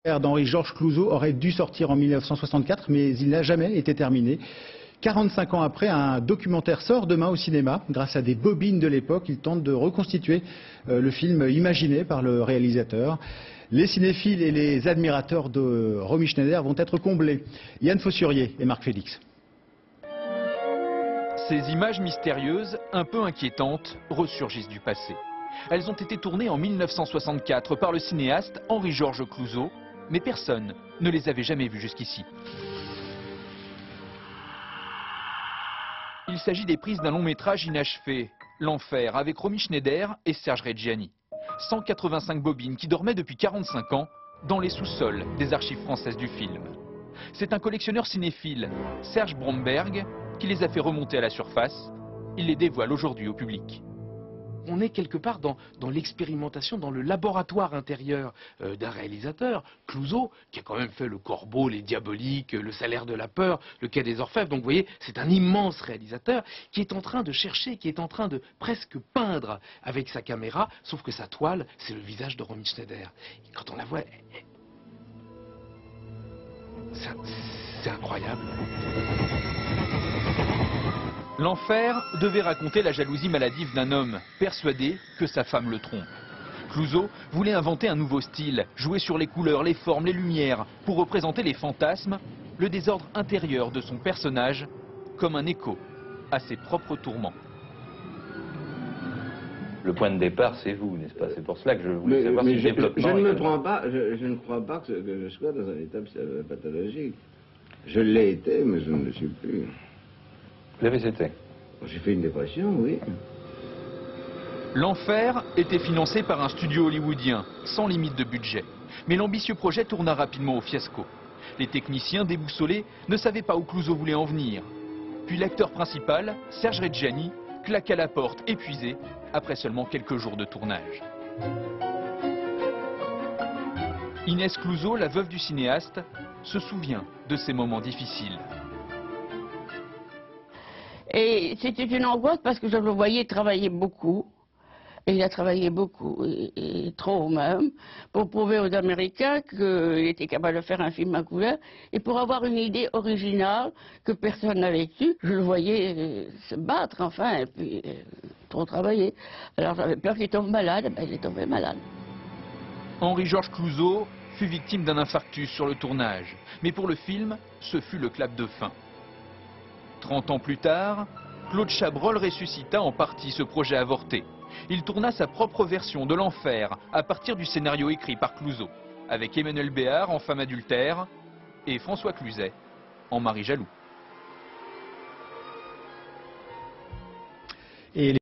d'Henri-Georges Clouzot aurait dû sortir en 1964, mais il n'a jamais été terminé. 45 ans après, un documentaire sort demain au cinéma. Grâce à des bobines de l'époque, il tente de reconstituer le film imaginé par le réalisateur. Les cinéphiles et les admirateurs de Romy Schneider vont être comblés. Yann Fossurier et Marc Félix. Ces images mystérieuses, un peu inquiétantes, ressurgissent du passé. Elles ont été tournées en 1964 par le cinéaste Henri-Georges Clouzot, mais personne ne les avait jamais vues jusqu'ici. Il s'agit des prises d'un long métrage inachevé, L'Enfer, avec Romy Schneider et Serge Reggiani. 185 bobines qui dormaient depuis 45 ans dans les sous-sols des archives françaises du film. C'est un collectionneur cinéphile, Serge Bromberg, qui les a fait remonter à la surface. Il les dévoile aujourd'hui au public. On est quelque part dans l'expérimentation, dans le laboratoire intérieur d'un réalisateur, Clouzot, qui a quand même fait Le Corbeau, Les Diaboliques, Le Salaire de la Peur, Le Quai des Orfèvres. Donc vous voyez, c'est un immense réalisateur qui est en train de chercher, qui est en train de presque peindre avec sa caméra, sauf que sa toile, c'est le visage de Romy Schneider. Et quand on la voit, c'est incroyable. L'Enfer devait raconter la jalousie maladive d'un homme, persuadé que sa femme le trompe. Clouzot voulait inventer un nouveau style, jouer sur les couleurs, les formes, les lumières, pour représenter les fantasmes, le désordre intérieur de son personnage, comme un écho à ses propres tourments. Le point de départ, c'est vous, n'est-ce pas? C'est pour cela que je voulais savoir si le développement... Je ne crois pas que je sois dans un état pathologique. Je l'ai été, mais je ne le suis plus. Vous l'avez été? J'ai fait une dépression, oui. L'Enfer était financé par un studio hollywoodien, sans limite de budget. Mais l'ambitieux projet tourna rapidement au fiasco. Les techniciens, déboussolés, ne savaient pas où Clouzot voulait en venir. Puis l'acteur principal, Serge Reggiani, claqua la porte, épuisé, après seulement quelques jours de tournage. Inès Clouzot, la veuve du cinéaste, se souvient de ces moments difficiles. Et c'était une angoisse parce que je le voyais travailler beaucoup. Et il a travaillé beaucoup, et trop même, pour prouver aux Américains qu'il était capable de faire un film à couleur. Et pour avoir une idée originale que personne n'avait eue, je le voyais se battre, enfin, et puis trop travailler. Alors j'avais peur qu'il tombe malade, ben, il est tombé malade. Henri-Georges Clouzot fut victime d'un infarctus sur le tournage. Mais pour le film, ce fut le clap de fin. 30 ans plus tard, Claude Chabrol ressuscita en partie ce projet avorté. Il tourna sa propre version de l'Enfer à partir du scénario écrit par Clouzot, avec Emmanuel Béard en femme adultère et François Cluzet en mari jaloux. Et